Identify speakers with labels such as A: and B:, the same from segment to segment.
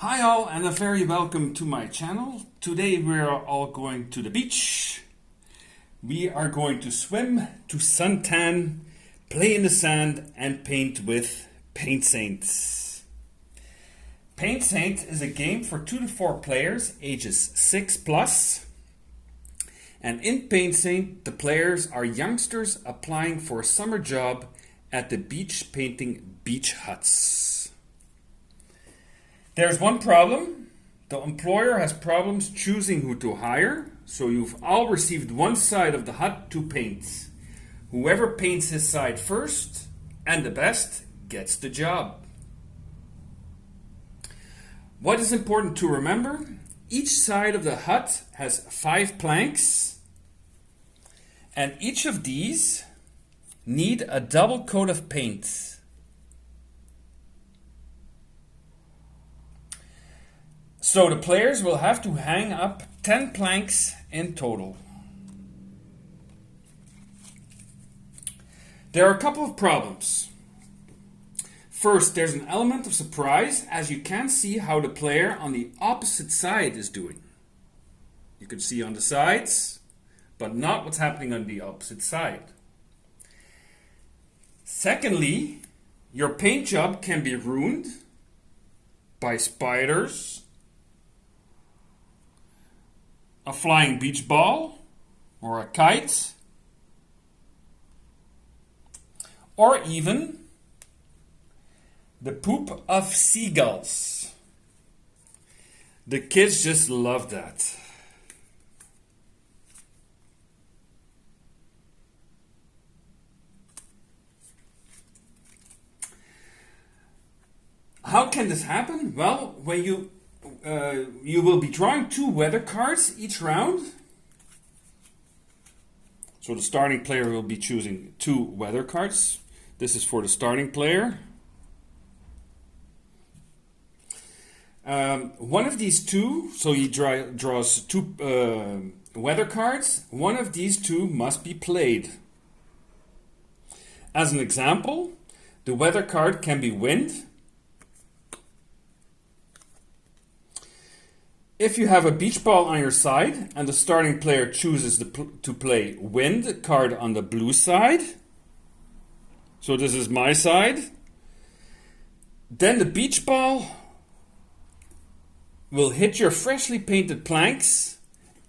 A: Hi all and a very welcome to my channel. Today we are all going to the beach. We are going to swim, to suntan, play in the sand and paint with Paint Saints. Paint Saint is a game for 2 to 4 players ages 6 plus. And in Paint Saint the players are youngsters applying for a summer job at the beach painting beach huts. There's one problem. The employer has problems choosing who to hire, so you've all received one side of the hut to paint. Whoever paints his side first and the best gets the job. What is important to remember? Each side of the hut has 5 planks, and each of these need a double coat of paint. So the players will have to hang up 10 planks in total. There are a couple of problems. First, there's an element of surprise as you can't see how the player on the opposite side is doing. You can see on the sides, but not what's happening on the opposite side. Secondly, your paint job can be ruined by spiders, a flying beach ball, or a kite, or even the poop of seagulls. The kids just love that. How can this happen? Well, when you will be drawing 2 weather cards each round. So the starting player will be choosing 2 weather cards. This is for the starting player. One of these 2, so he draws 2 weather cards. One of these 2 must be played. As an example, the weather card can be wind. If you have a beach ball on your side and the starting player chooses to play wind card on the blue side, so this is my side, then the beach ball will hit your freshly painted planks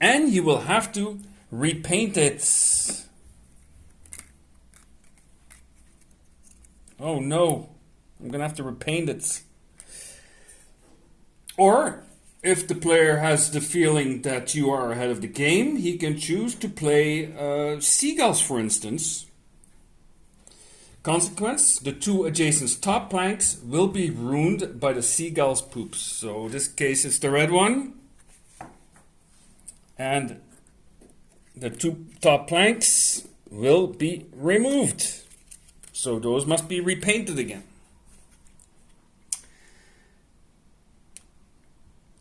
A: and you will have to repaint it. Oh no, I'm gonna have to repaint it. Or if the player has the feeling that you are ahead of the game, he can choose to play seagulls, for instance. Consequence, the 2 adjacent top planks will be ruined by the seagulls' poops. So in this case it's the red one. And the 2 top planks will be removed. So those must be repainted again.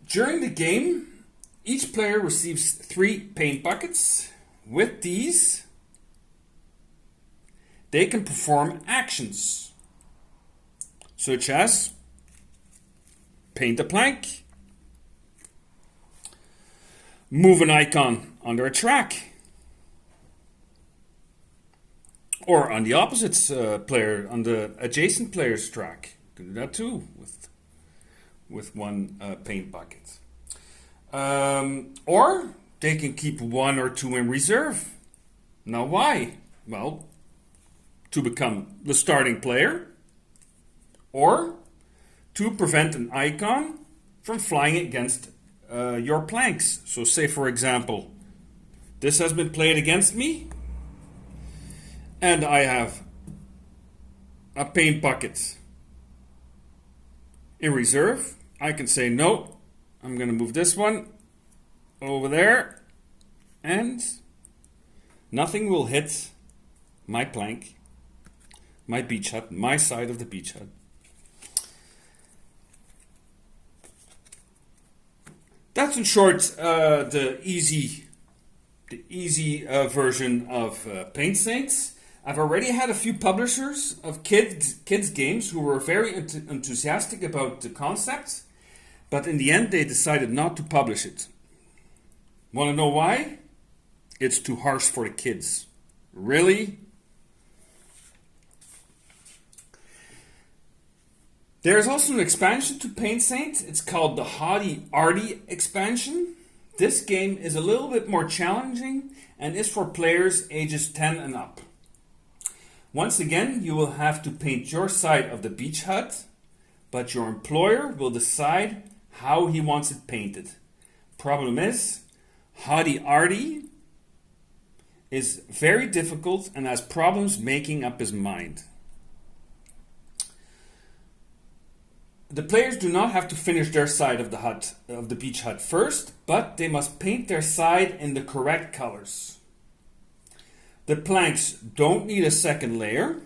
A: During the game, each player receives 3 paint buckets. With these, they can perform actions, such as paint a plank, move an icon under a track, or on the opposite player, on the adjacent player's track. You can do that too with 1 paint bucket. Or they can keep 1 or 2 in reserve. Now why? Well, to become the starting player, or to prevent an icon from flying against your planks. So say for example, this has been played against me and I have a paint bucket in reserve. I can say no, I'm going to move this one over there and nothing will hit my plank, my beach hut, my side of the beach hut. That's in short the easy version of Paint Saints. I've already had a few publishers of kids games who were very enthusiastic about the concept. But in the end, they decided not to publish it. Want to know why? It's too harsh for the kids. Really? There's also an expansion to Paint Saint. It's called the Haughty Arty expansion. This game is a little bit more challenging and is for players ages 10 and up. Once again, you will have to paint your side of the beach hut, but your employer will decide how he wants it painted. Problem is, Haughty Arty is very difficult and has problems making up his mind. The players do not have to finish their side of the hut, of the beach hut first, but they must paint their side in the correct colors. The planks don't need a second layer.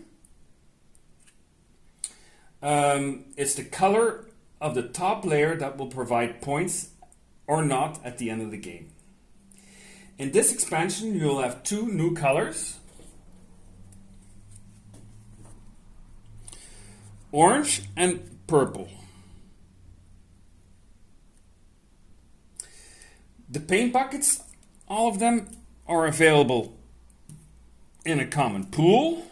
A: It's the color of the top layer that will provide points or not at the end of the game. In this expansion, you'll have 2 new colors. Orange and purple. The paint buckets, all of them are available in a common pool.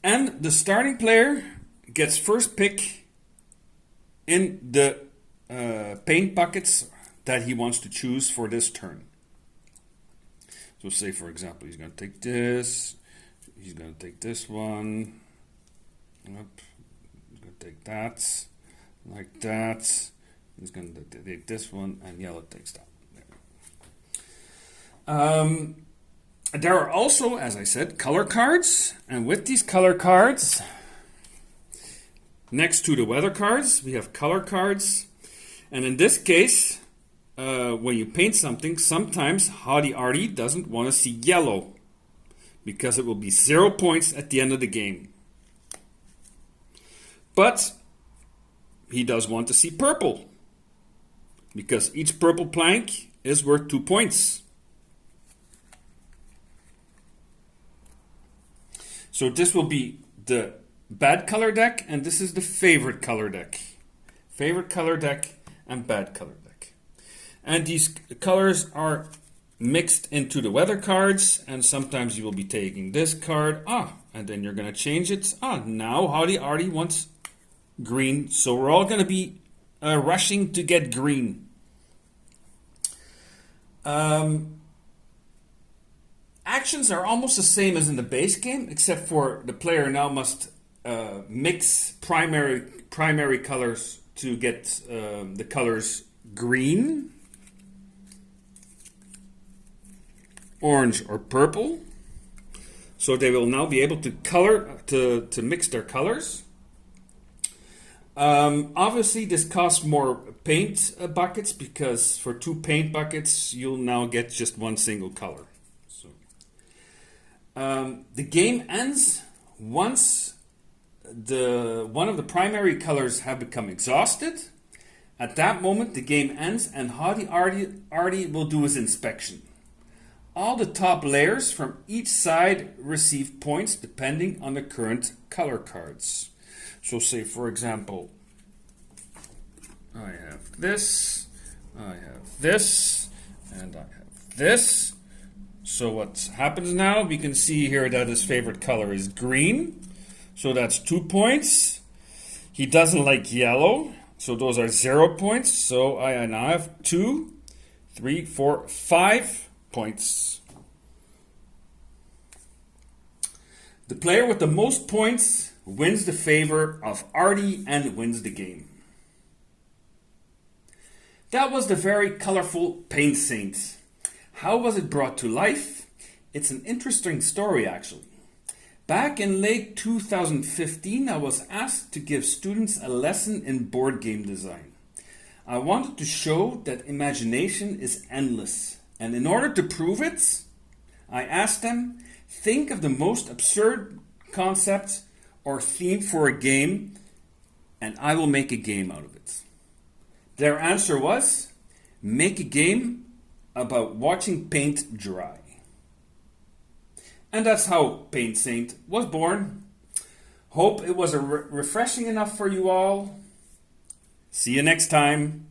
A: And the starting player gets first pick in the paint buckets that he wants to choose for this turn. So say, for example, he's going to take this. He's going to take this one. Yep. He's going to take that. Like that. He's going to take this one, and yellow takes that. There are also, as I said, color cards. And with these color cards, next to the weather cards, we have color cards. And in this case, when you paint something, sometimes Haughty Arty doesn't want to see yellow, because it will be 0 points at the end of the game. But he does want to see purple, because each purple plank is worth 2 points. So this will be the bad color deck, and this is the favorite color deck. Favorite color deck and bad color deck. And these colors are mixed into the weather cards, and sometimes you will be taking this card, and then you're going to change it. Now Haughty Arty wants green, so we're all going to be rushing to get green. Actions are almost the same as in the base game, except for the player now must mix primary colors to get the colors green, orange, or purple. So they will now be able to to mix their colors. Obviously, this costs more paint buckets, because for 2 paint buckets, you'll now get just 1 single color. So, the game ends once one of the primary colors have become exhausted. At that moment, the game ends, and Haughty Arty will do his inspection. All the top layers from each side receive points depending on the current color cards. So say, for example, I have this, I have this, and I have this. So what happens now, we can see here that his favorite color is green. So that's 2 points. He doesn't like yellow. So those are 0 points. So I now have 2, 3, 4, 5 points. The player with the most points wins the favor of Arty and wins the game. That was the very colorful Paint Saint. How was it brought to life? It's an interesting story, actually. Back in late 2015, I was asked to give students a lesson in board game design. I wanted to show that imagination is endless, and in order to prove it, I asked them, think of the most absurd concept or theme for a game, and I will make a game out of it. Their answer was, make a game about watching paint dry. And that's how Paint Saint was born. Hope it was refreshing enough for you all. See you next time.